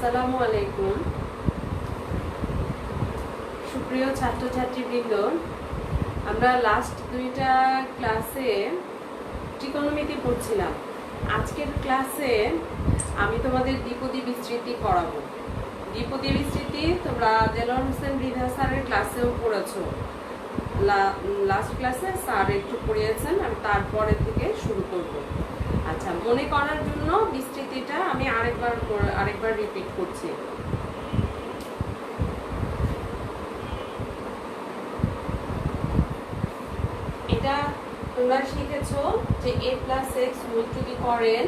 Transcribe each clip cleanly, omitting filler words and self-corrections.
আসসালামু আলাইকুম সুপ্রিয় ছাত্রছাত্রীবৃন্দ, আমরা লাস্ট দুইটা ক্লাসে ত্রিকোণমিতি পড়ছিলাম। আজকের ক্লাসে আমি তোমাদের দ্বিপদী বিস্তৃতি করাবো। দ্বিপদী বিস্তৃতি তোমরা দেলোয়ার হোসেন রিধা স্যারের ক্লাসেও পড়েছো। লাস্ট ক্লাসে স্যার একটু পড়িয়েছেন, আমি তারপরে থেকে শুরু করব। আচ্ছা, মনে করার জন্য বিস্তৃতিটা আমি আরেকবার রিপিট করছি। এটা তোমরা শিখেছো যে a plus x whole to the power n,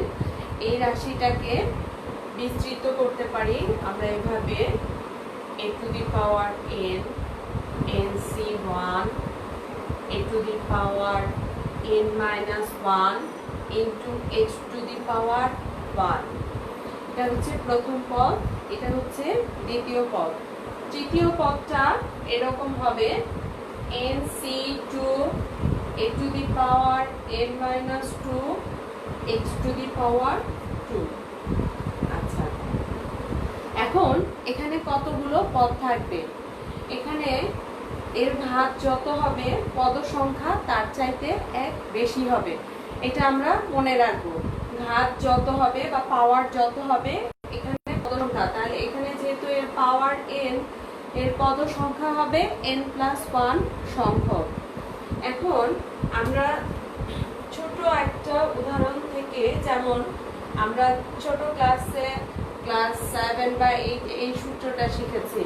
এই রাশিটাকে বিস্তৃত করতে পারি আমরা এভাবে a to the power n nc1 a to the power n minus 1 into h to the power 1। এটা হচ্ছে প্রথম পদ, এটা হচ্ছে দ্বিতীয় পদ। তৃতীয় পদটা এরকম হবে nc2 a to the power n minus 2 x to the power 2। আচ্ছা, এখন এখানে কতগুলো পদ থাকবে? এখানে এর ঘাত যত হবে পদ সংখ্যা তার চাইতে এক বেশি হবে, এটা আমরা মনে রাখবো। ঘাত যত হবে বা পাওয়ার যত হবে এখানে পদ সংখ্যা, তাহলে এখানে যেহেতু এর পাওয়ার n, এর পদ সংখ্যা হবে n প্লাস 1 সংখ্যক। এখন আমরা ছোট একটা উদাহরণ থেকে, যেমন আমরা ছোট ক্লাসে ক্লাস 7 বা 8 এই সূত্রটা শিখেছি,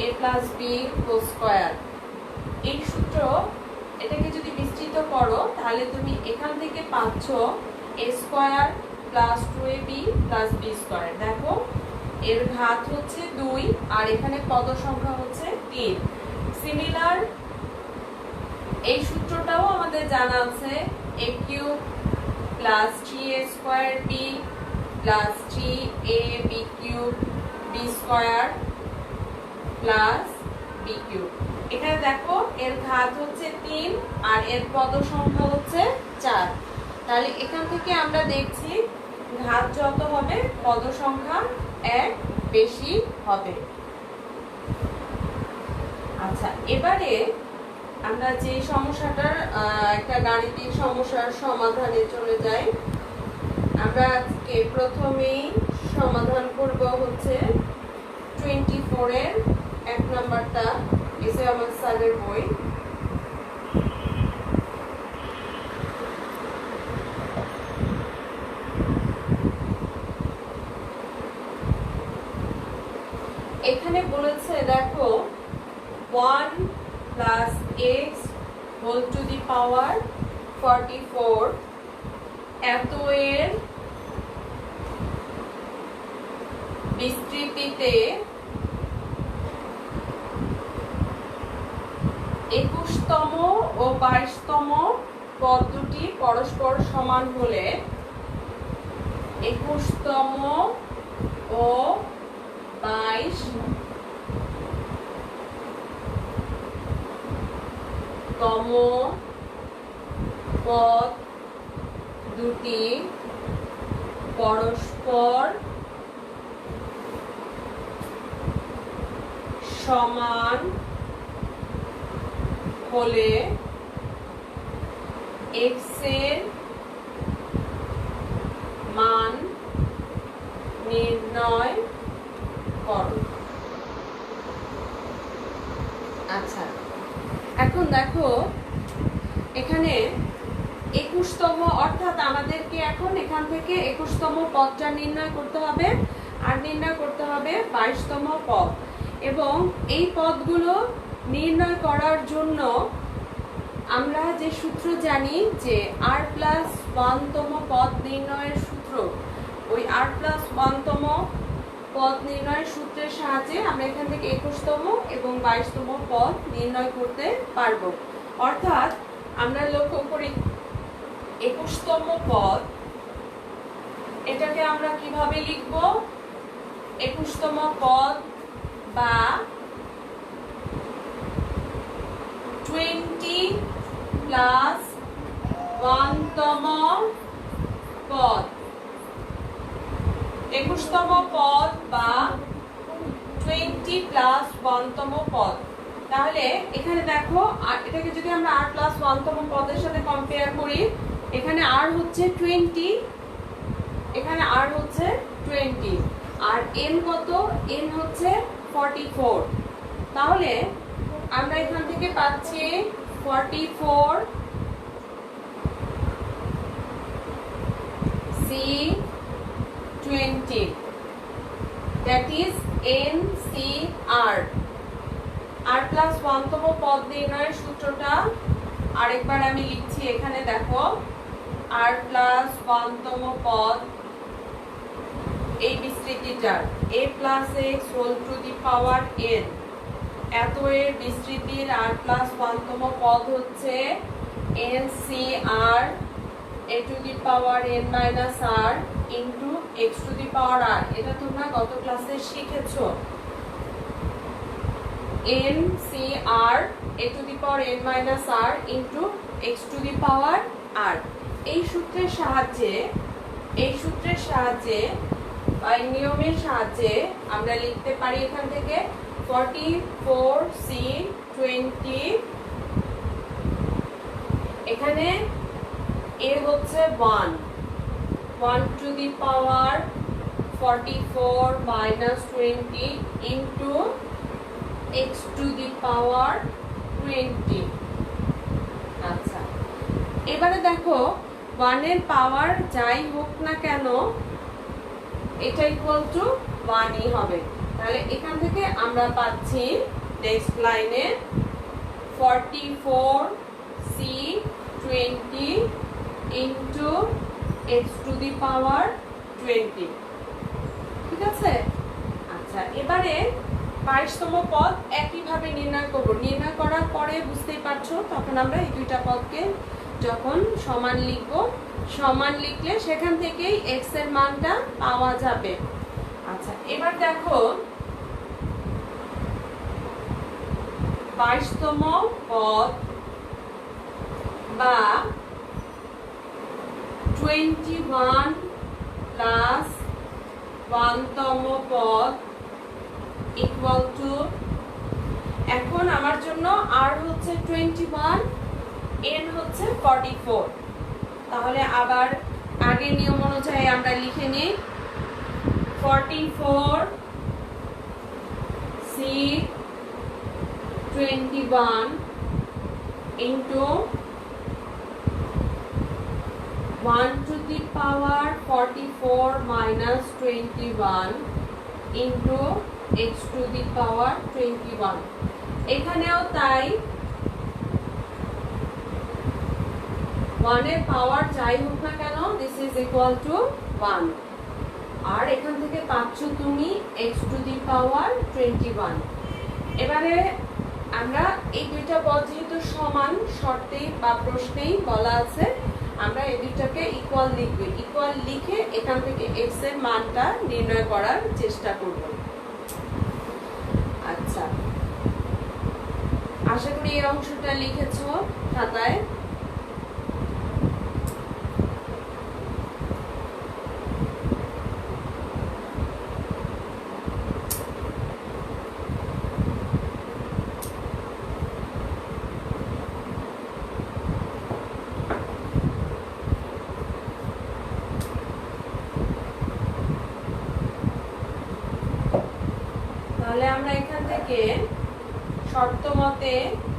a plus b whole square. এই সূত্র, এটাকে যদি বিস্তৃত করো তাহলে তুমি এখান থেকে পাচ্ছ a square plus 2ab plus b square. দেখো এর ঘাত হচ্ছে 2 আর এখানে পদ সংখ্যা হচ্ছে 3। সিমিলার এই সূত্রটাও আমাদের জানা আছে, a cube plus 3a square b plus 3ab cube b square plus b cube. এখানে দেখো এর ঘাত হচ্ছে 3 আর এর পদ সংখ্যা হচ্ছে 4। তাহলে এখান থেকে আমরা দেখছি ঘাত যত হবে পদ সংখ্যা 1 বেশি হবে। আচ্ছা, এবারে আমরা যে সমস্যাটার একটা গাণিতিক সমস্যার সমাধানে চলে যাই। আমরা আজকে প্রথমেই সমাধান করব হচ্ছে 24 এর 1 নাম্বারটা, এসে আমার স্যারের বই। এখানে বলেছে দেখো 1 plus x whole to the power 44 এত এর বিস্তৃতিতে 21তম ও 22তম পদ দুটি পরস্পর সমান হলে 21তম ও 22তম পদ দুটি পরস্পর সমান হলে x এর মান নির্ণয় করো। আচ্ছা, এখন দেখো এখানে 21তম, অর্থাৎ আমাদেরকে এখন এখান থেকে 21তম পদটা নির্ণয় করতে হবে আর নির্ণয় করতে হবে 22তম পদ। এবং এই পদগুলো নির্ণয় করার জন্য আমরা যে সূত্র জানি যে r প্লাস 1তম পদ নির্ণয়ের সূত্র, ওই r প্লাস 1তম পদ নির্ণয়ের সূত্রের সাহায্যে আমরা এখান থেকে 21তম এবং 22তম পদ নির্ণয় করতে পারবো। অর্থাৎ আমরা লক্ষ্য করি 21তম পদ, এটাকে আমরা কিভাবে লিখব? 21তম পদ বা 20 প্লাস 1তম পদ। 21তম পদ বা 20 প্লাস 1তম পদ। তাহলে এখানে দেখো এটাকে যদি আমরা r প্লাস 1তম পদের সাথে কম্পেয়ার করি, এখানে r হচ্ছে 20, এখানে r হচ্ছে 20 আর n কত, n হচ্ছে 44। তাহলে আমরা এখান থেকে পাচ্ছি 44 C20, that is NCR। r plus 1তম পদ নির্ণয়ের সূত্রটা আরেকবার আমি লিখছি এখানে দেখো, r প্লাস 1তম পদ এই বিস্তৃতিটার a plus x whole to the power n, এত এর বিস্তৃতির r প্লাস 1তম পদ হচ্ছে NCR a to the power n minus r into x to the power r। এটা তোমরা গত ক্লাসে শিখেছো, NCR a to the power n minus r into x to the power r। এই সূত্রের সাহায্যে বা নিয়মের সাহায্যে আমরা লিখতে পারি এখান থেকে 44C20, এখানে a হচ্ছে 1 to the power 44 minus 20 into x to the power 20। আচ্ছা, এবারে দেখো 1 এর পাওয়ার যাই হোক না কেন এটা ইকুয়াল টু 1ই হবে। তাহলে এখান থেকে আমরা পাচ্ছি নেক্সট লাইনে 44C20 into x to the power 20, ঠিক আছে। আচ্ছা, এবারে 22তম পদ একইভাবে নির্ণয় করব। নির্ণয় করার পরে বুঝতেই পারছো তখন আমরা এই দুইটা পদকে যখন সমান লিখব, সমান লিখলে সেখান থেকেই x এর মানটা পাওয়া যাবে। আচ্ছা, এবার দেখো 22তম পদ বা 21 প্লাস 1তম পদ ইকুয়াল টু, এখন আমার জন্য r হচ্ছে 21, n হচ্ছে 44। তাহলে আবার আগের নিয়ম অনুযায়ী আমরা লিখে নিই 44C21 into 1 to the power 44 minus 21 into x to the power 21। এখানেও তাই 1 এর পাওয়ার যাই হোক না কেন দিস ইজ ইকুয়াল টু 1, আর এখান থেকে পাচ্ছ তুমি x টু দি পাওয়ার 21। এবারে আমরা এই দুইটা পদ যেহেতু সমান শর্তে বা প্রশ্নেই বলা আছে, আমরা এই দুইটাকে ইকুয়াল লিখব। ইকুয়াল লিখে এখান থেকে x এর মানটা নির্ণয় করার চেষ্টা করব। আচ্ছা, আশা করি এই অংশটা লিখেছো খাতায়। তাহলে আমরা এখান থেকে শর্ত মতে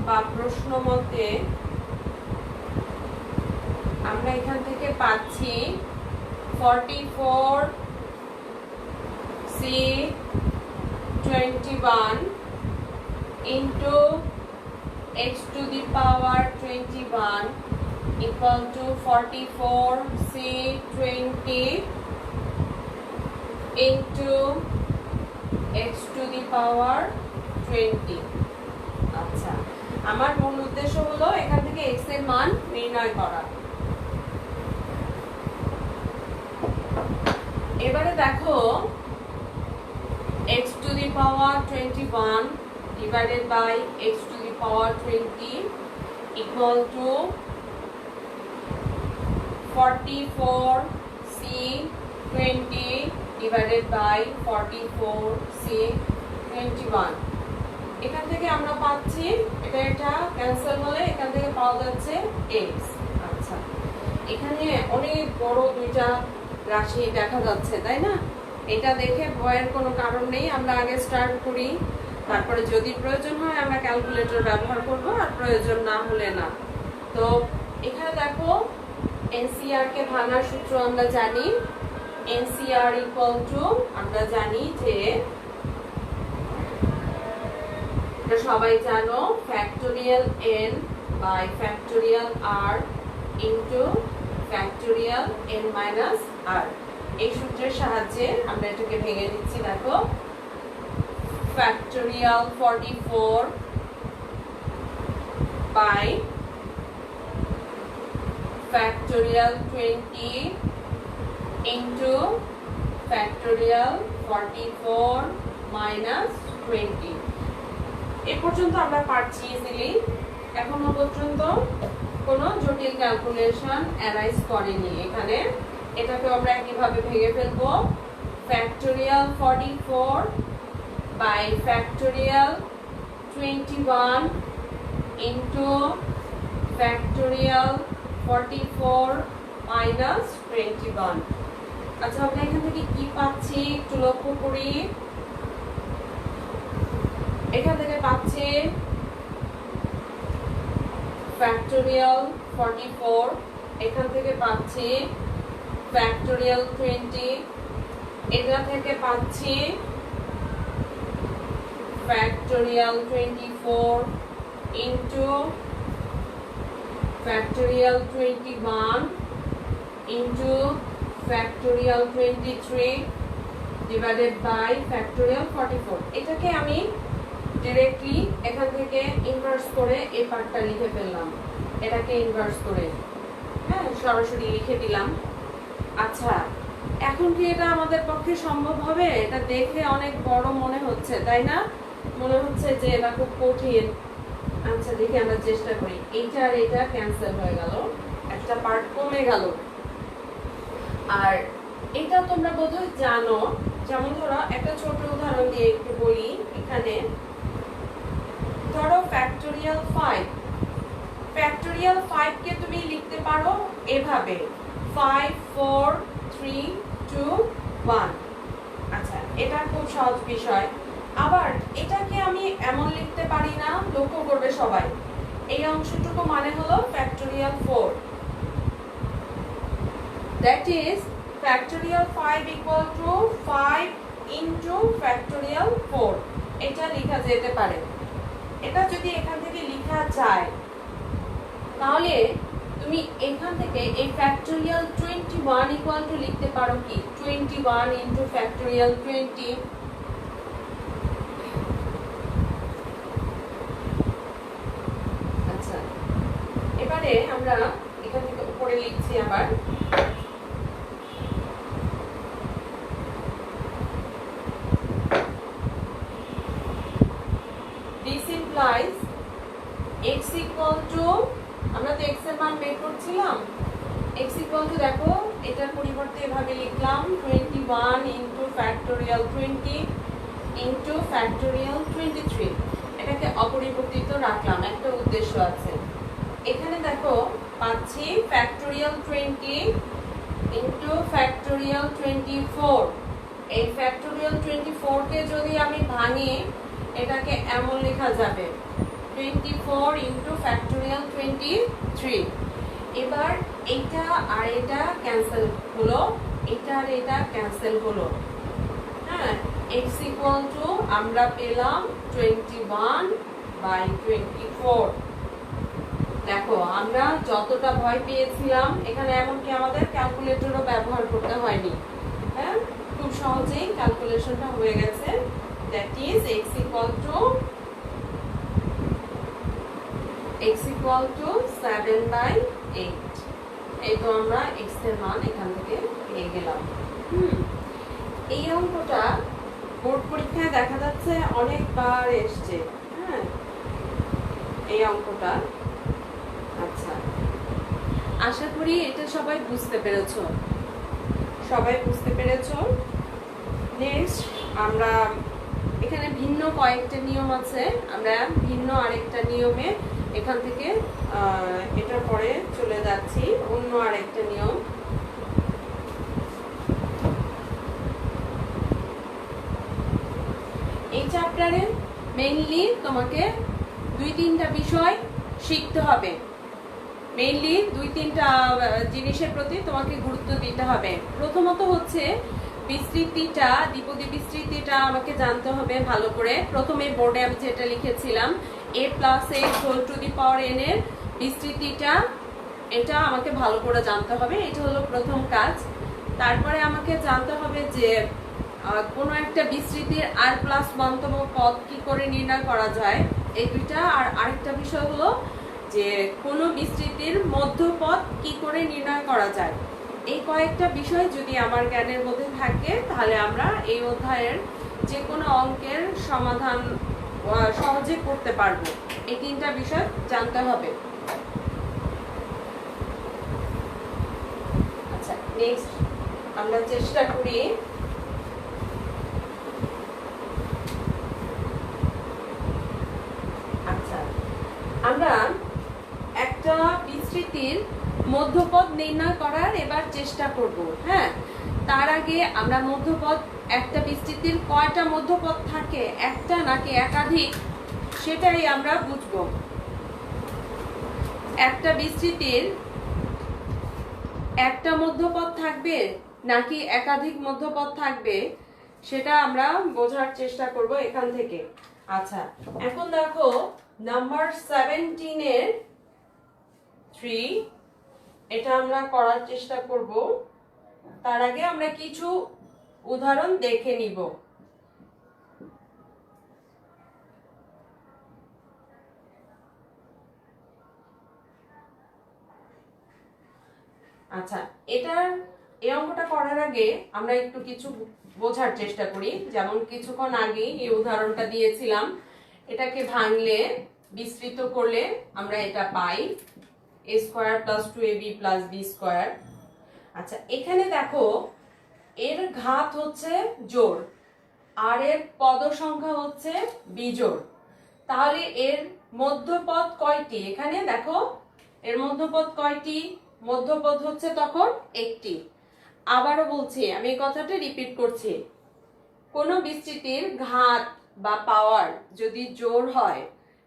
বা প্রশ্ন মতে আমরা এখান থেকে পাচ্ছি 44C21 into x to the power 21 equal to 44C20 into x to the power 20। আচ্ছা, আমার মূল উদ্দেশ্য হলো এখান থেকে x এর মান নির্ণয় করা। এবারে দেখো x to the power 21 divided by x to the power 20 equal to 44C20 divided by 44 6 21। এখান থেকে আমরা পাচ্ছি এটা ক্যান্সেল হলে এখান থেকে পাওয়া যাচ্ছে x। আচ্ছা, এখানে অনেক বড় দুইটা রাশি দেখা যাচ্ছে, তাই না? এটা দেখে ভয়ের কোনো কারণ নেই, আমরা আগে স্টার্ট করি, তারপরে যদি প্রয়োজন হয় আমরা ক্যালকুলেটর ব্যবহার করব, আর প্রয়োজন না হলে না। তো এখানে দেখো এনসিআর কে ভাঙার সূত্র আমরা জানি। এনসিআর ইকুয়াল টু, আমরা জানি যে সবাই জানো factorial n by factorial r into factorial n minus r। এই সূত্রের সাহায্যে আমরা এটাকে ভেঙে দিচ্ছি। দেখো factorial 44 by factorial 20 into factorial 44 minus 20। এ পর্যন্ত আমরা পারছি ইজিলি। এখনো পর্যন্ত কোনো জটিল ক্যালকুলেশন অ্যারাইজ করেনি এখানে। এটাকে আমরা কিভাবে ভেঙে ফেলবো? Factorial 44 by factorial 21 into factorial 44 minus 21। আচ্ছা, আমরা এখান থেকে কি পাচ্ছি একটু লক্ষ্য করি। এখান থেকে পাচ্ছি ফ্যাক্টোরিয়াল 44, এখান থেকে পাচ্ছি ফ্যাক্টোরিয়াল 20, এটা থেকে পাচ্ছি factorial 24 into factorial 21 into factorial 23 divided by factorial 44। এটাকে আমি ডাইরেক্টলি এখান থেকে ইনভার্স করে এই পার্টটা লিখে ফেললাম, এটাকে ইনভার্স করে, হ্যাঁ, সরাসরি লিখে দিলাম। আচ্ছা, এখন কি এটা আমাদের পক্ষে সম্ভব হবে? এটা দেখে অনেক বড় মনে হচ্ছে, তাই না? মনে হচ্ছে যে এটা খুব কঠিন। আচ্ছা, দেখি আমরা চেষ্টা করি। এইটা আর এটা ক্যান্সেল হয়ে গেল, একটা পার্ট কমে গেল। আর এটা তোমরা বোধহয় জানো। যেমন ধরো একটা ছোট উদাহরণ দিয়ে একটু বলি। এখানে ধরো ফ্যাক্টোরিয়াল 5, ফ্যাক্টোরিয়াল 5 কে তুমি লিখতে পারো এভাবে 5 4 3 2 1। আচ্ছা, এটা খুব সহজ বিষয়। আবার এটাকে আমি এমন লিখতে পারি না, লক্ষ্য করবে সবাই। এই অংশটুকু মানে হলো factorial 4, that is factorial 5 equal to 5 into factorial 4। এটা লেখা যেতে পারে। এটা যদি এখান থেকে লেখা যায় তাহলে তুমি এখান থেকে এই ফ্যাক্টোরিয়াল 21 ইকুয়াল টু লিখতে পারো কি 21 ইনটু ফ্যাক্টোরিয়াল 20। আচ্ছা, এবারে আমরা এখান থেকে উপরে লিখছি আবার this implies x equal to, আমরা তো x এর মান বের করছিলাম, x equal to দেখো এটার পরিবর্তে এভাবে লিখলাম 21 ইনটু ফ্যাক্টোরিয়াল 20 ইনটু ফ্যাক্টোরিয়াল 23। এটাকে অপরিবর্তিত রাখলাম, একটা উদ্দেশ্য আছে। এখানে দেখো পাচ্ছি ফ্যাক্টোরিয়াল 20 ইনটু ফ্যাক্টোরিয়াল 24। এই ফ্যাক্টোরিয়াল 24 কে যদি আমি ভাঙি এটাকে এমন লেখা যাবে 24 ইনটু ফ্যাক্টোরিয়াল 23। এবার এটা আর এটা ক্যান্সেল হলো, এটা আর এটা ক্যান্সেল হলো, হ্যাঁ। x ইকুয়াল টু আমরা পেলাম 21 বাই 24। দেখো আমরা যতটা ভয় পেয়েছিলাম এখানে এমনকি আমাদের ক্যালকুলেটরও ব্যবহার করতে হয়নি, হ্যাঁ, খুব সহজেই ক্যালকুলেশনটা হয়ে গেছে। That is x equal to 7 by 8। এই তো আমরা x এর মান এখান থেকে পেয়ে গেলাম। এই অঙ্কটা বোর্ড পরীক্ষায় দেখা যাচ্ছে অনেকবার এসছে, হ্যাঁ, এই অঙ্কটা। আচ্ছা, আশা করি এটা সবাই বুঝতে পেরেছো, সবাই বুঝতে পেরেছো। নেক্সট আমরা এখানে ভিন্ন কয়েকটা নিয়ম আছে, আমরা ভিন্ন আরেকটা নিয়মে এখান থেকে এটার পরে চলে যাচ্ছি অন্য আরেকটা নিয়ম। এই চ্যাপ্টারে মেইনলি তোমাকে 2-3টা বিষয় শিখতে হবে, মেইনলি 2-3টা জিনিসের প্রতি তোমাকে গুরুত্ব দিতে হবে। প্রথমত হচ্ছে বিস্তৃতিটা, দ্বিপদী বিস্তৃতিটা আমাকে জানতে হবে ভালো করে। প্রথমে বোর্ডে আমি যেটা লিখেছিলাম a+x⁴n এর বিস্তৃতিটা, এটা আমাকে ভালো করে জানতে হবে, এটা হলো প্রথম কাজ। তারপরে আমাকে জানতে হবে যে কোনো একটা বিস্তৃতির r+1তম পদ কি করে নির্ণয় করা যায়, এই দুইটা। আর আরেকটা বিষয় হলো যে কোনো বিস্তৃতির মধ্যপদ কি করে নির্ণয় করা যায়। এই কয়েকটা বিষয় যদি আমার জ্ঞানের মধ্যে থাকে তাহলে আমরা এই অধ্যায়ের যে কোনো অঙ্কের সমাধান সহজে করতে পারবো। এই 3টা বিষয় জানতে হবে। আচ্ছা, নেক্সট আমরা চেষ্টা করি আমরা একটা বিস্তৃতির মধ্যপদ নির্ণয় করার এবার চেষ্টা করব। হ্যাঁ, তার আগে আমরা মধ্যপদ, একটা বিস্তৃতির কয়টা মধ্যপদ থাকে, একটা নাকি একাধিক, সেটাই আমরা বুঝব। একটা বিস্তৃতির একটা মধ্যপদ থাকবে নাকি একাধিক মধ্যপদ থাকবে, সেটা আমরা বোঝার চেষ্টা করব এখান থেকে। আচ্ছা, এখন দেখো নাম্বার 17 এর 3, এটা আমরা করার চেষ্টা করব। তার আগে আমরা কিছু উদাহরণ দেখে নিব। আচ্ছা, এই অঙ্কটা করার আগে আমরা একটু কিছু বোঝার চেষ্টা করি। যেমন কিছুক্ষণ আগে এই উদাহরণটা দিয়েছিলাম, এটাকে ভাঙলে, বিস্তৃত করলে আমরা এটা পাই a² + 2ab + b²। আচ্ছা, এখানে দেখো এর ঘাত হচ্ছে জোড় আর এর পদ সংখ্যা হচ্ছে বিজোড়। তাহলে এর মধ্যপদ কয়টি? এখানে দেখো এর মধ্যপদ কয়টি? মধ্যপদ হচ্ছে তখন একটি। আবারও বলছি, আমি এই কথাটা রিপিট করছি, কোন বিস্তৃতির ঘাত বা পাওয়ার যদি জোড় হয়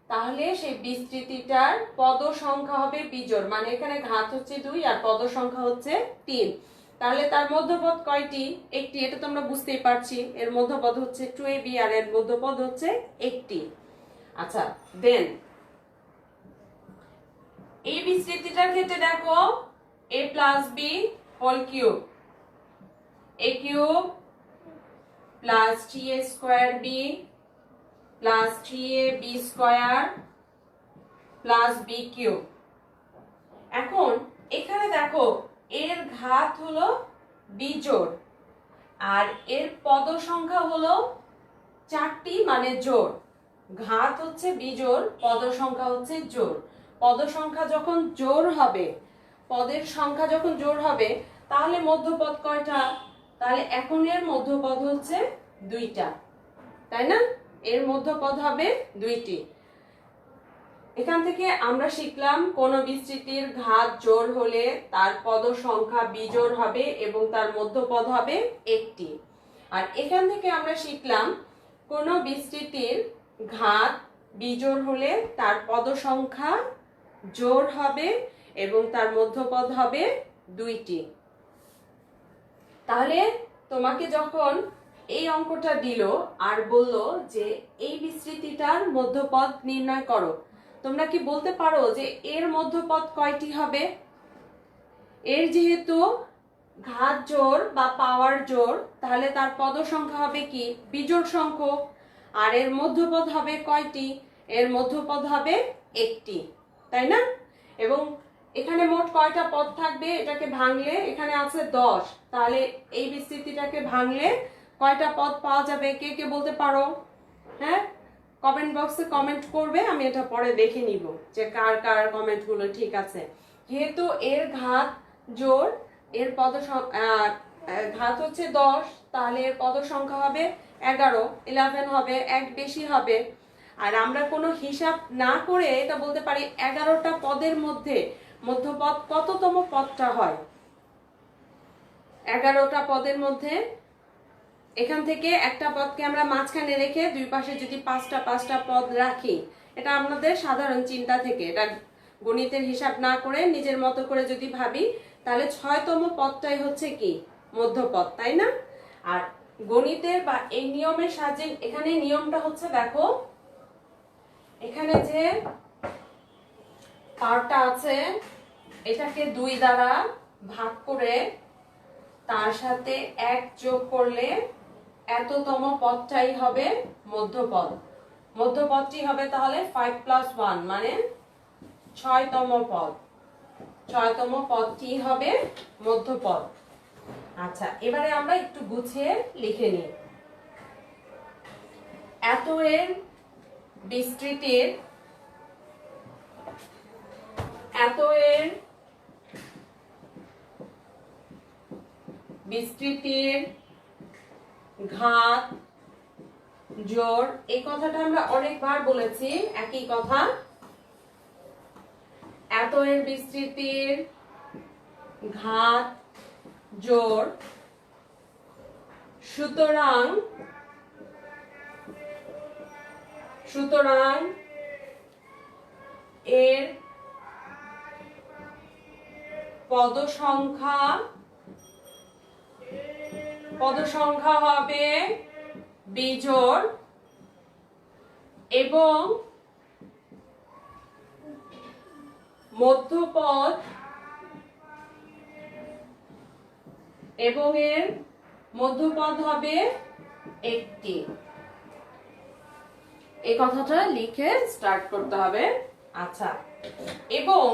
তাহলে সেই বিস্তৃতিটার পদ সংখ্যা হবে বিজোড়। মানে এখানে ঘাত হচ্ছে 2 আর পদ সংখ্যা হচ্ছে 3। তাহলে তার মধ্যপদ কয়টি? একটি। এটা তো আমরা বুঝতেই পারছি, এর মধ্যপদ হচ্ছে 2ab আর এর মধ্যপদ হচ্ছে একটি। আচ্ছা, দেন এই বিস্তৃতিটার ক্ষেত্রে দেখো a+b² a³ + 3a²b + 3ab² + b³ এখন এখানে দেখো এর ঘাত হলো বিজোড় আর এর পদ সংখ্যা হলো 4টি, মানে জোড়। ঘাত হচ্ছে বিজোড়, পদ সংখ্যা হচ্ছে জোড়। পদ সংখ্যা যখন জোড় হবে, পদের সংখ্যা যখন জোড় হবে, তাহলে মধ্যপদ কয়টা? তাহলে এখন এর মধ্যপদ হচ্ছে 2টা, তাই না? এর মধ্যপদ হবে 2টি। এখান থেকে আমরা শিখলাম কোন বিস্তৃতির ঘাত জোড় হলে তার পদ সংখ্যা বিজোড় হবে এবং তার মধ্যপদ হবে একটি। আর এখান থেকে আমরা শিখলাম কোন বিস্তৃতির ঘাত বিজোড় হলে তার পদ সংখ্যা জোড় হবে এবং তার মধ্যপদ হবে 2টি। তাহলে তোমাকে যখন এই অঙ্কটা দিল আর বলল যে এই বিস্তৃতিটার মধ্যপদ নির্ণয় করো, তোমরা কি বলতে পারো যে এর মধ্যপদ কয়টি হবে? এর যেহেতু ঘাত জোড় বা পাওয়ার জোড়, তাহলে তার পদ সংখ্যা হবে কি? বিজোড় সংখ্যক। আর এর মধ্যপদ হবে কয়টি? এর মধ্যপদ হবে একটি, তাই না? এবং এখানে মোট কয়টা পদ থাকবে? এটাকে ভাঙলে এখানে আছে 10, তাহলে এই বিস্তৃতিটাকে ভাঙলে কয়টা পদ পাওয়া যাবে? কে কে বলতে পারো? হ্যাঁ, কমেন্ট বক্সে কমেন্ট করবে, আমি এটা পরে দেখে নিব যে কার কার কমেন্টগুলো ঠিক আছে। যেহেতু এর ঘাত জোড়, এর ঘাত হচ্ছে 10, তাহলে এর পদ সংখ্যা হবে 11, 11 হবে, এক বেশি হবে। আর আমরা কোনো হিসাব না করে এটা বলতে পারি 11টা পদের মধ্যে মধ্যপদ কততম পদটা হয়। 11টা পদের মধ্যে এখান থেকে একটা পদকে আমরা মাঝখানে রেখে দুই পাশে যদি পাঁচটা পাঁচটা পদ রাখি, এটা আমাদের সাধারণ চিন্তা থেকে, এটা গণিতের হিসাব না করে নিজের মতো করে যদি ভাবি, তাহলে 6তম পদটাই হচ্ছে কি মধ্যপদ, তাই না? আর গণিতের বা এই নিয়মের সাহায্যে, এখানে নিয়মটা হচ্ছে দেখো, এখানে যে পার্টটা আছে এটাকে 2 দ্বারা ভাগ করে তার সাথে 1 যোগ করলে এততম পদটাই হবে মধ্যপদ। মধ্যপদটি হবে তাহলে 5 + 1 মানে 6তম পদ। 6তম পদটি হবে মধ্যপদ। আচ্ছা, এবারে আমরা একটু গুছিয়ে লিখে নিই। এত এর বিস্তৃতির ঘাত জোড়, এই কথাটা আমরা অনেকবার বলেছি, একই কথা। এত এর বিস্তৃতির ঘাত জোড়, সুতরাং এর পদ সংখ্যা হবে বিজোড় এবং মধ্যপদ এবং এর মধ্যপদ হবে একটি। এই কথাটা লিখে স্টার্ট করতে হবে। আচ্ছা, এবং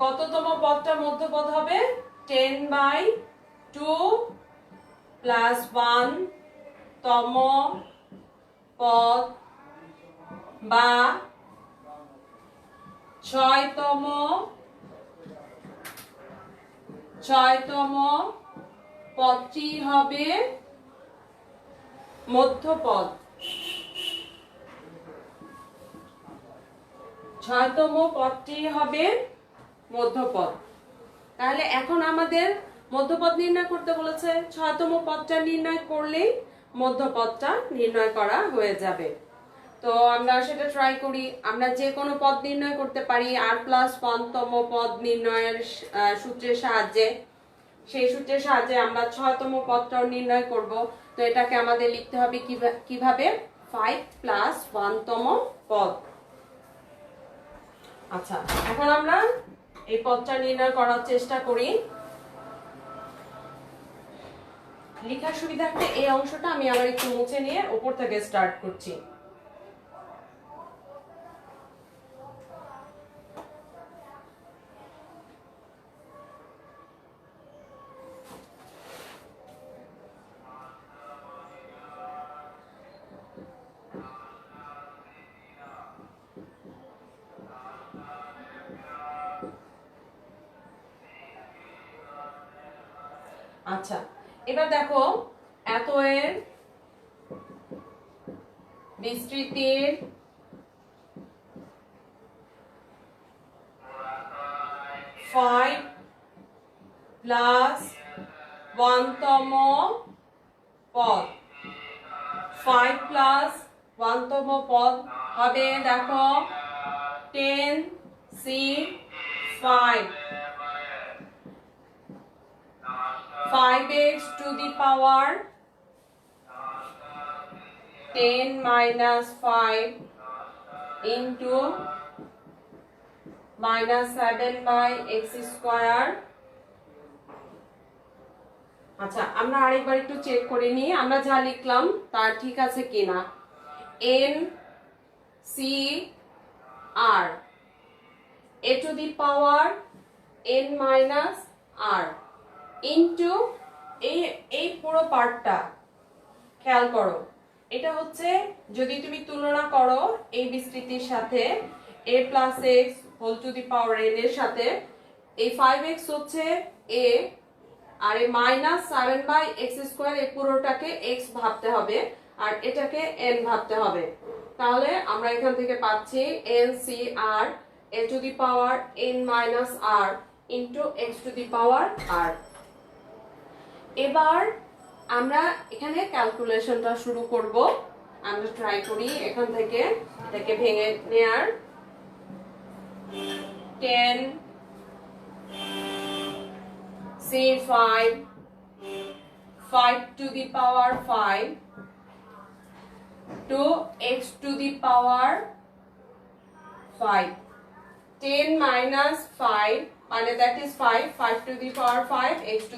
কততম পদটা মধ্যপদ হবে? 10/2 + 1 তম পদ বা 6তম পদটি হবে মধ্যপদ। 6তম পদটি হবে মধ্যপদ। তাহলে এখন আমাদের মধ্যপদ নির্ণয় করতে বলেছে, 6তম পদটা নির্ণয় করলেই মধ্যপদটা নির্ণয় করা হয়ে যাবে। তো আমরা সেটা ট্রাই করি। আমরা যে কোনো পদ নির্ণয় করতে পারি r+1তম পদ নির্ণয়ের সূত্রের সাহায্যে। সেই সূত্রের সাহায্যে আমরা 6তম পদটাও নির্ণয় করব। তো এটাকে আমাদের লিখতে হবে কিভাবে? 5 + 1তম পদ। আচ্ছা, এখন আমরা এই পদটা নির্ণয় করার চেষ্টা করি। লেখার সুবিধার্থে এই অংশটা আমি আবার একটু মুছে নিয়ে উপর থেকে স্টার্ট করছি। আচ্ছা, এবার দেখো, এত এর বিস্তৃতির ফাইভ প্লাস 1তম পদ। 5 + 1তম পদ হবে দেখো 10c5 5x to the power 10 - 5 into -7/x²। আচ্ছা, আমরা আরেকবার একটু চেক করে নিই আমরা যা লিখলাম তা ঠিক আছে কিনা। n c r a to the power n - r into এই পুরো পার্টটা খেয়াল করো, এটা হচ্ছে যদি তুমি তুলনা করো এই বিস্তৃতির সাথে a + x whole to the power n এর সাথে, এই 5x হচ্ছে a, আর এই -7/x² এই পুরোটাকে x ভাবতে হবে আর এটাকে n ভাবতে হবে। তাহলে আমরা এখান থেকে পাচ্ছি NCR a⁻n−r ইনটু x⁻r। এবার আমরা এখানে ক্যালকুলেশনটা শুরু করব। আমরা ট্রাই করি এখান থেকে এটাকে ভেঙে নেয়ার। 10 C5 5⁵ to x⁵ 5। 10 minus 5 মানে that is 5, 5⁵ x⁵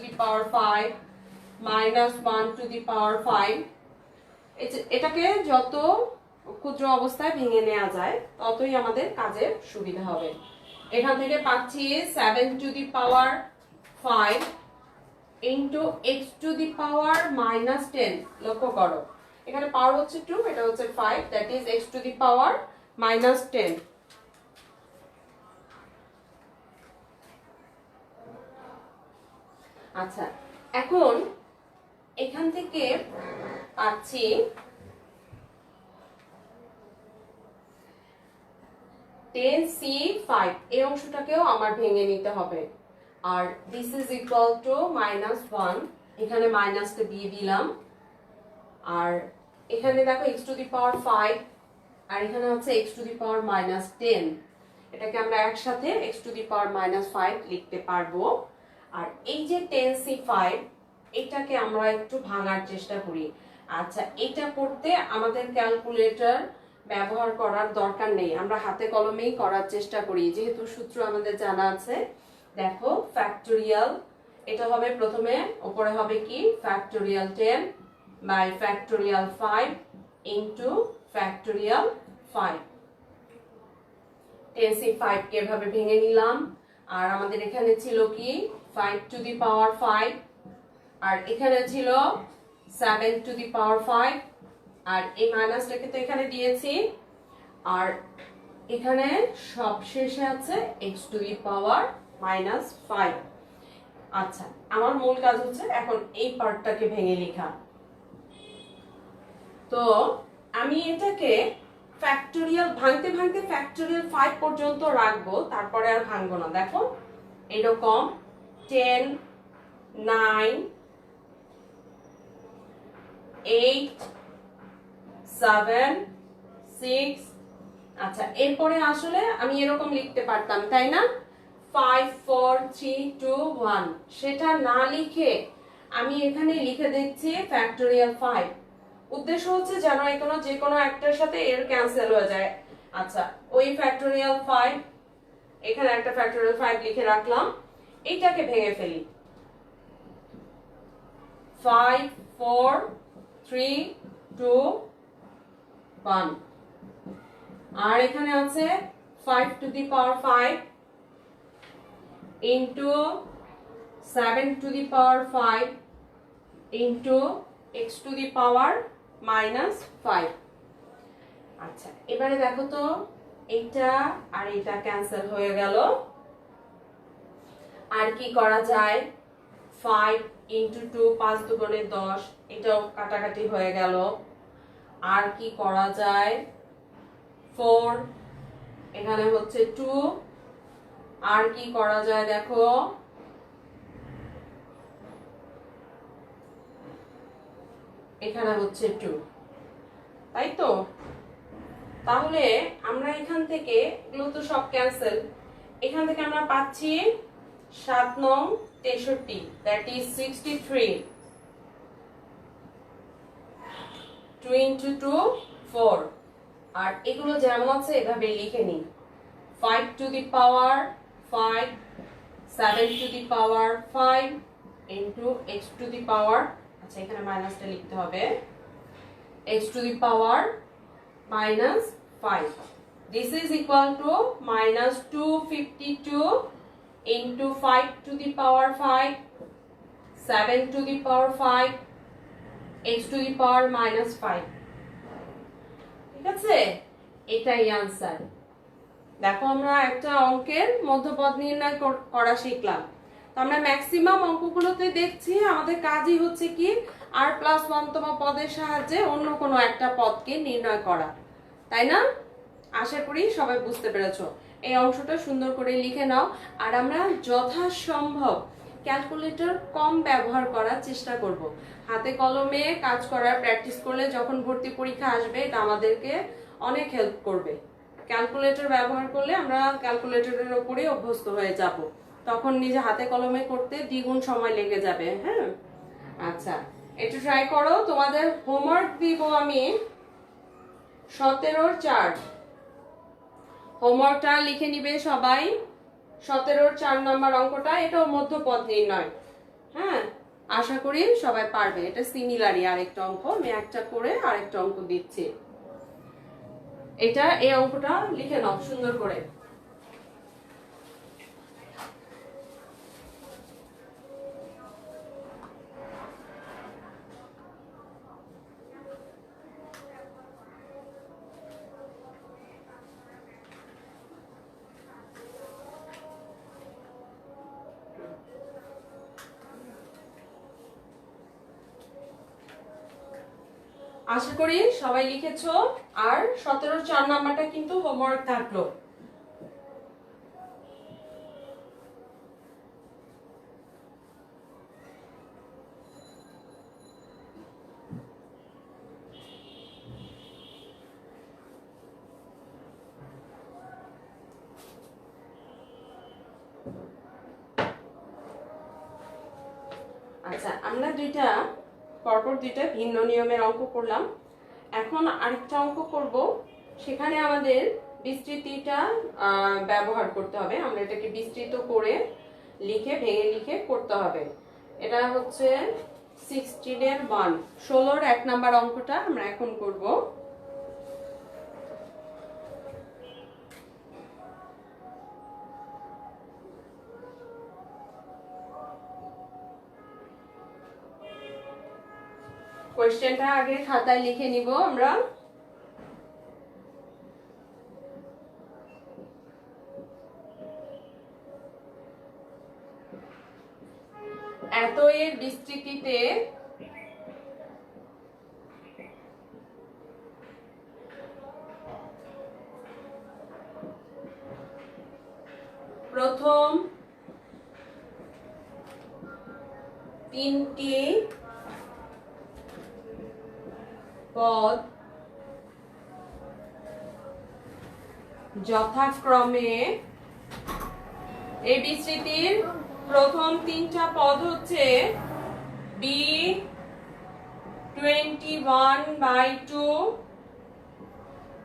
minus 1⁵ এটাকে যত ক্ষুদ্র অবস্থায় ভেঙে নেওয়া যায় ততই আমাদের কাজের সুবিধা হবে। এখান থেকে পাচ্ছি 7⁵ into x⁻−10। লক্ষ্য করো এখানে পাওয়ার হচ্ছে 2, এটা হচ্ছে 5, that is x⁻−10। আচ্ছা, এখন এখান থেকে পাচ্ছি 10C5 এই অংশটাকেও আমার ভেঙে নিতে হবে। আর this is equal to -1, এখানে মাইনাসটা দিয়ে দিলাম। আর এখানে দেখো x⁵5 আর এখানে হচ্ছে x⁻−10, এটাকে আমরা একসাথে x⁻−5 লিখতে পারবো। আর এই যে 10C5 এটাকে আমরা একটু ভাঙার চেষ্টা করি। আচ্ছা, এটা করতে আমাদের ক্যালকুলেটর ব্যবহার করার দরকার নেই, আমরা হাতে কলমেই করার চেষ্টা করি যেহেতু সূত্র আমাদের জানা আছে। দেখো ফ্যাক্টোরিয়াল, এটা হবে প্রথমে উপরে হবে কি factorial 10 by factorial 5 into factorial 5। 10C5 কে এভাবে ভেঙে নিলাম। আর আমাদের এখানে ছিল কি 5⁵, আর এখানে ছিল 7⁵, আর এই মাইনাসটাকে তো এখানে দিয়েছি। আর এখানে সবশেষে আছে x⁻−5। আচ্ছা, আমার মূল কাজ হচ্ছে এখন এই পার্টটাকে ভেঙে লেখা। তো আমি এটাকে ফ্যাক্টোরিয়াল ভাঙতে ভাঙতে ফ্যাক্টোরিয়াল 5 পর্যন্ত রাখবো, তারপরে আর ভাঙবো না। দেখো এরকম 10 9 8 7 6। আচ্ছা, এরপরে আসলে আমি এরকম লিখতে পারতাম তাই না, 5 4 3 2 1, সেটা না লিখে আমি এখানে লিখে দিচ্ছি ফ্যাক্টোরিয়াল 5। উদ্দেশ্য হচ্ছে যেন এখানে যে কোনো একটার সাথে এর ক্যান্সেল হয়ে যায়। আচ্ছা, ওই ফ্যাক্টোরিয়াল 5 এখানে একটা ফ্যাক্টোরিয়াল 5 লিখে রাখলাম, এইটাকে ভেঙে ফেলি। 5 4 3 2 1। আর এখানে আছে 5⁵ into 7⁵ into x⁻−5। আচ্ছা, এবারে দেখো তো এইটা আর এটা ক্যান্সেল হয়ে গেল। আর কি করা যায়, 5 into 2 5 দুগুণে 10, এটাও কাটাকাটি হয়ে গেল। আর কি করা যায়, 4 এখানে হচ্ছে 2। আর কি করা যায় দেখো, এখানে হচ্ছে 2, তাই তো। তাহলে আমরা এখান থেকে এগুলো তো সব ক্যান্সেল, এখান থেকে আমরা পাচ্ছি 7 9 63, that is 63। 2 into 2 4। আর এগুলো যেমন আছে এভাবে লিখে নিই, 5⁵5 7⁵5 into x⁻। আচ্ছা, এখানে মাইনাসটা লিখতে হবে, x⁻−5। this is equal to -252 into 5⁵5 7⁵5 x⁻−5। ঠিক আছে, এটাই आंसर। দেখো আমরা একটা অঙ্কের মধ্যপদ নির্ণয় করা শিখলাম। তো আমরা ম্যাক্সিমাম অঙ্কগুলোতে দেখছি আমাদের কাজই হচ্ছে কি r+1 তম পদের সাহায্যে অন্য কোনো একটা পদকে নির্ণয় করা, তাই না? আশা করি সবাই বুঝতে পেরেছো। এই অংশটা সুন্দর করে লিখে নাও। আর আমরা যথাসম্ভব ক্যালকুলেটর কম ব্যবহার করার চেষ্টা করব। হাতে কলমে কাজ করার প্র্যাকটিস করলে যখন ভর্তি পরীক্ষা আসবে এটা আমাদেরকে অনেক হেল্প করবে। ক্যালকুলেটর ব্যবহার করলে আমরা ক্যালকুলেটরের উপরে অভ্যস্ত হয়ে যাব, তখন নিজে হাতে কলমে করতে দ্বিগুণ সময় লেগে যাবে। হ্যাঁ, আচ্ছা, একটু ট্রাই করো। তোমাদের হোমওয়ার্ক দিব আমি 17-4। হোমওয়ার্কটা লিখে নিবে সবাই। 17-4 নম্বর অঙ্কটা, এটাও মধ্যপদ নির্ণয়। হ্যাঁ, আশা করি সবাই পারবে। এটা সিমিলারই আরেকটা অঙ্ক, আমি একটা করে আরেকটা অঙ্ক দিচ্ছি। এটা এই অঙ্কটা লিখে নাও সুন্দর করে। আশা করি সবাই লিখেছো। আর 17-4 নাম্বারটা কিন্তু হোমওয়ার্ক থাকলো। আচ্ছা, আমরা পরপর দুইটা ভিন্ন নিয়মের অঙ্ক করলাম। এখন আরেকটা অঙ্ক করব, সেখানে আমাদের বিস্তৃতিটা ব্যবহার করতে হবে। আমরা এটাকে বিস্তৃত করে ভেঙে লিখে করতে হবে। এটা হচ্ছে 16-1, 16-র 1 নাম্বার অঙ্কটা আমরা এখন করব। কোয়েশ্চেনটা আগে খাতায় লিখে নিব আমরা। এত এর বিস্তৃতিতে প্রথম 3টি পদ যথাক্রমে, এই বিস্তৃতির প্রথম 3টা পদ হচ্ছে b21/2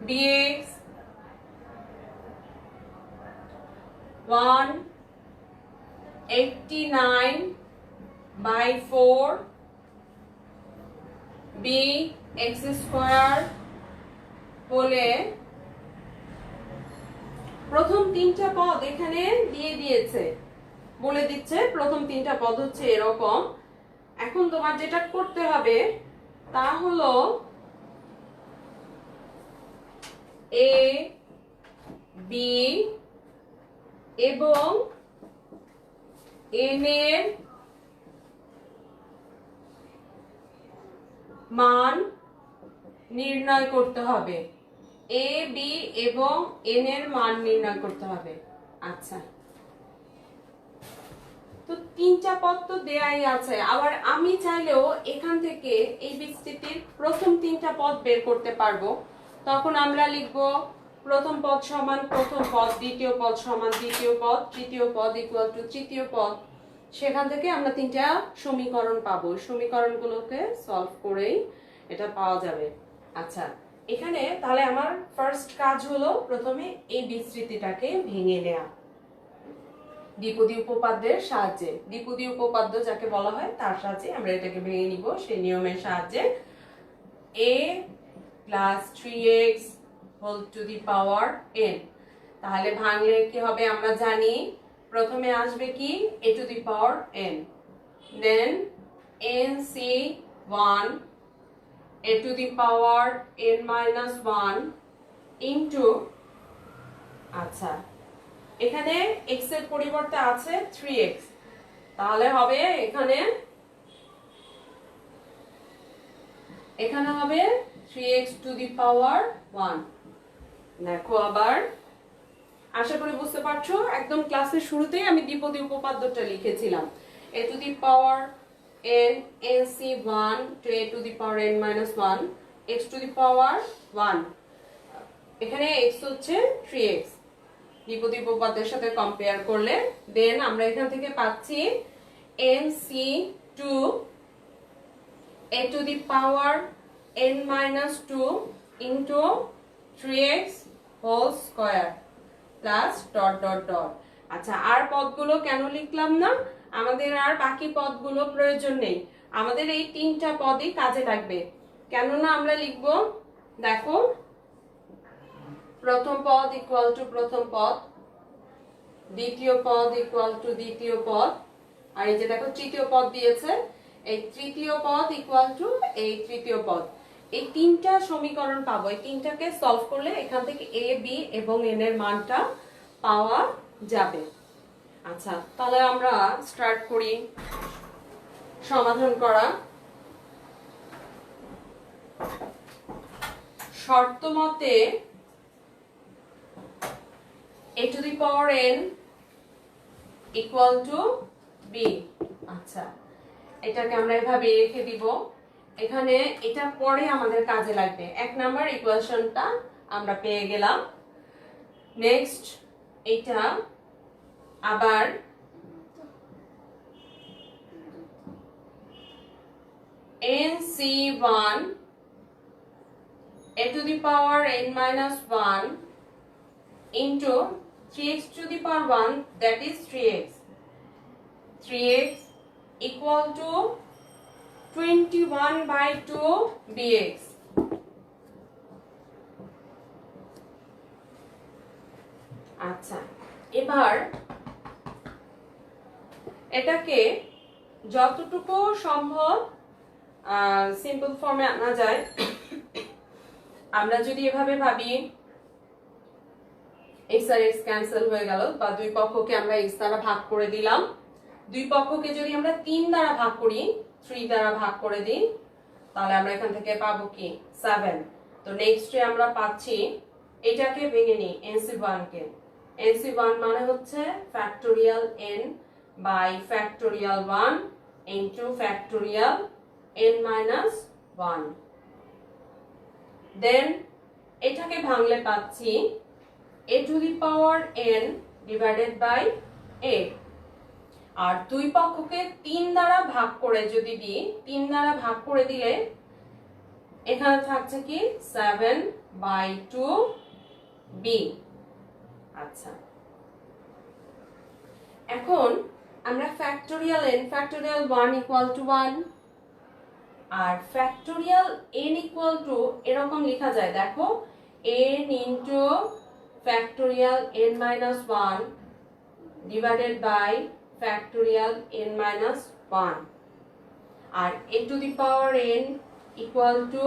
dx, 189/4 bx² বলে প্রথম 3টা পদ এখানে দিয়ে দিয়েছে, বলে দিচ্ছে প্রথম 3টা পদ হচ্ছে এরকম। এখন তোমার যেটা করতে হবে তা হলো a b এবং n এর মান নির্ণয় করতে হবে। a b এবং n এর মান নির্ণয় করতে হবে। আচ্ছা, তো 3টা পদ তো দেয়াই আছে। আবার আমি চাইলেও এখান থেকে এই বিস্তৃতির প্রথম 3টা পদ বের করতে পারবো। তখন আমরা লিখব প্রথম পদ সমান প্রথম পদ, দ্বিতীয় পদ সমান দ্বিতীয় পদ, তৃতীয় পদ ইকুয়াল টু তৃতীয় পদ। সেখান থেকে আমরা 3টা সমীকরণ পাবো। সমীকরণগুলোকে সলভ করেই এটা পাওয়া যাবে। আচ্ছা, এখানে তাহলে আমার ফার্স্ট কাজ হলো প্রথমে এই বিস্তৃতিটাকে ভেঙে নেওয়া দ্বিপদী উপপাদ্যের সাহায্যে। দ্বিপদী উপপাদ্য যাকে বলা হয় তার সাহায্যে আমরা এটাকে ভেঙে নিব সেই নিয়মের সাহায্যে। a + 3x whole to the power n, তাহলে ভাঙলে কি হবে আমরা জানি। প্রথমে আসবে কি a to the power n, then nc1 a to the power n - 1 into আচ্ছা, এখানে x এর পরিবর্তে আছে 3x, তাহলে হবে এখানে হবে 3x টু দি পাওয়ার 1। দেখো আবার, আশা করি বুঝতে পারছো, একদম ক্লাসের শুরুতেই আমি দ্বিপদী উপপাদ্যটা লিখেছিলাম। a to the power n nc1 to a to the power n minus 1 x to the power 1, এখানে x হচ্ছে 3x, দ্বিপদী উপপাদ্যের সাথে কম্পেয়ার করলে দেন আমরা এখান থেকে পাচ্ছি nc2 a to the power n minus 2 into 3x whole square plus dot dot dot। আচ্ছা, আর পদগুলো কেন লিখলাম না? আমাদের আর বাকি পদগুলো প্রয়োজন নেই, আমাদের এই তিনটা পদই কাজে লাগবে। কেননা আমরা লিখব, দেখো, প্রথম পদ ইকুয়াল টু প্রথম পদ, দ্বিতীয় পদ ইকুয়াল টু দ্বিতীয় পদ, আর এই যে দেখো তৃতীয় পদ দিয়েছে, এই তৃতীয় পদ ইকুয়াল টু এই তৃতীয় পদ। এই তিনটা সমীকরণ পাবো, এই তিনটাকে সলভ করলে এখান থেকে a b এবং n এর মানটা পাওয়া যাবে। আচ্ছা, তাহলে আমরা স্টার্ট করি সমাধান করা। শর্ত মতে a to the power n equal to b। আচ্ছা, এটাকে আমরা এভাবে রেখে দিব, এখানে এটা পরে আমাদের কাজে লাগবে। এক নাম্বার ইকুয়েশনটা আমরা পেয়ে গেলাম। নেক্সট এটা আবার nc1 a to the power n minus 1 into 3x to the power 1, that is 3x equal to 21/2 dx। আচ্ছা, এবার এটাকে যতটুকু সম্ভব সিম্পল ফর্মে আনা যায়। আমরা যদি এভাবে ভাবি, x আর x ক্যান্সেল হয়ে গেল, বা দুই পক্ষকে আমরা x দ্বারা ভাগ করে দিলাম। দুই পক্ষকে যদি আমরা 3 দ্বারা ভাগ করি, 3 দ্বারা ভাগ করে দিই, তাহলে আমরা এখান থেকে পাবো কি 7। তো নেক্সটে আমরা পাচ্ছি, এটাকে ভেঙে নিই nc1 কে। nc1 মানে হচ্ছে factorial n by factorial 1 into factorial n minus 1। Then এটাকে ভাঙলে পাচ্ছি a to the power n divided by a। আর দুই পক্ষকে 3 দ্বারা ভাগ করে যদি দিই, 3 দ্বারা ভাগ করে দিলে এখানে থাকছে কি 7/2 b। আচ্ছা, এখন আমরা factorial n factorial 1 equal to 1 আর ফ্যাক্টোরিয়াল n ইকুয়াল টু এরকম লেখা যায়, দেখো, n into factorial n minus 1 divided by factorial n minus 1 আর a to the power n equal to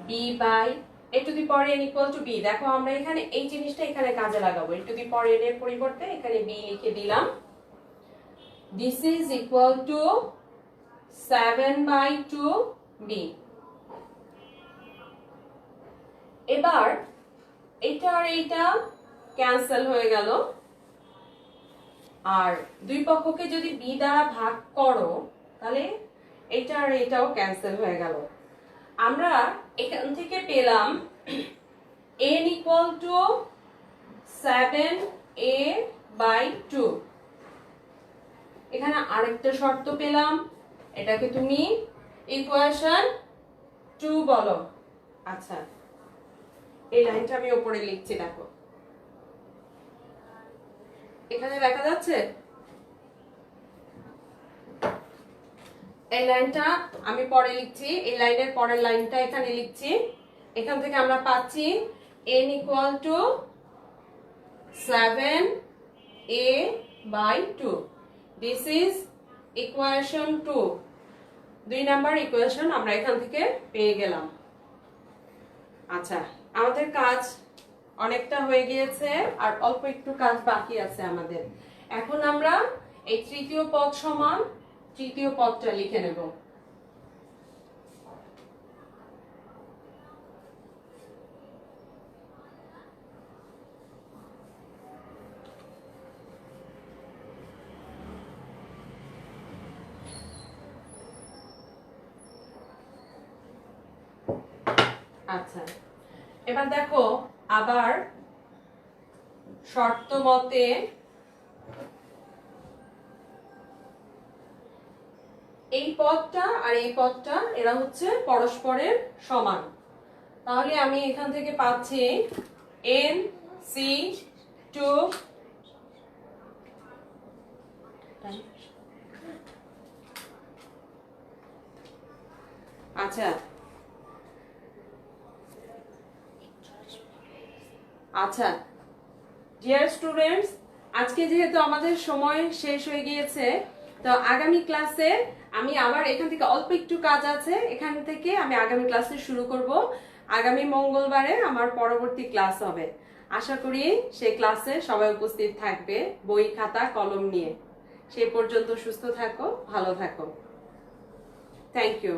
b by a to the power n equal to b। দেখো, আমরা এখানে এই জিনিসটা এখানে কাজে লাগাবো, a to the power n এর পরিবর্তে এখানে b লিখে দিলাম। this is equal to 7/2 b। এবার এটা আর এটা ক্যান্সেল হয়ে গেল, আর দুই পক্ষকে যদি b দ্বারা ভাগ করো তাহলে এটা আর এটাও ক্যান্সেল হয়ে গেল। আমরা এখান থেকে পেলাম n equal to 7a/2। এখানে আরেকটা শর্ত পেলাম, এটাকে তুমি ইকুয়েশন 2 বলো। আচ্ছা, এই লাইনটা আমি উপরে লিখছি, দেখো এখানে দেখা যাচ্ছে, এই লাইনটা আমি পরে লিখছি, এই লাইনের পরের লাইনটা এখানে লিখছি। এখান থেকে আমরা পাচ্ছি n equal to 7a/2। this is equation 2, 2 number equation আমরা এখান থেকে পেয়ে গেলাম। আচ্ছা, আমাদের কাজ অনেকটা হয়ে গিয়েছে আর অল্প একটু কাজ বাকি আছে আমাদের। এখন আমরা এই তৃতীয় পদ সমান তৃতীয় পদটা লিখে নেব। আচ্ছা, এবার দেখো আবার শর্ত মতে এই পদটা আর এই পদটা এরা হচ্ছে পরস্পরের সমান। তাহলে আমি এখান থেকে পাচ্ছি NC2 আচ্ছা আচ্ছা ডিয়ার স্টুডেন্টস, আজকে যেহেতু আমাদের সময় শেষ হয়ে গিয়েছে, তো আগামী ক্লাসে আমি আবার এখান থেকে অল্প একটু কাজ আছে, এখান থেকে আমি আগামী ক্লাসে শুরু করব। আগামী মঙ্গলবারে আমার পরবর্তী ক্লাস হবে। আশা করি সেই ক্লাসে সবাই উপস্থিত থাকবে বই খাতা কলম নিয়ে। সেই পর্যন্ত সুস্থ থাকো, ভালো থাকো। Thank you.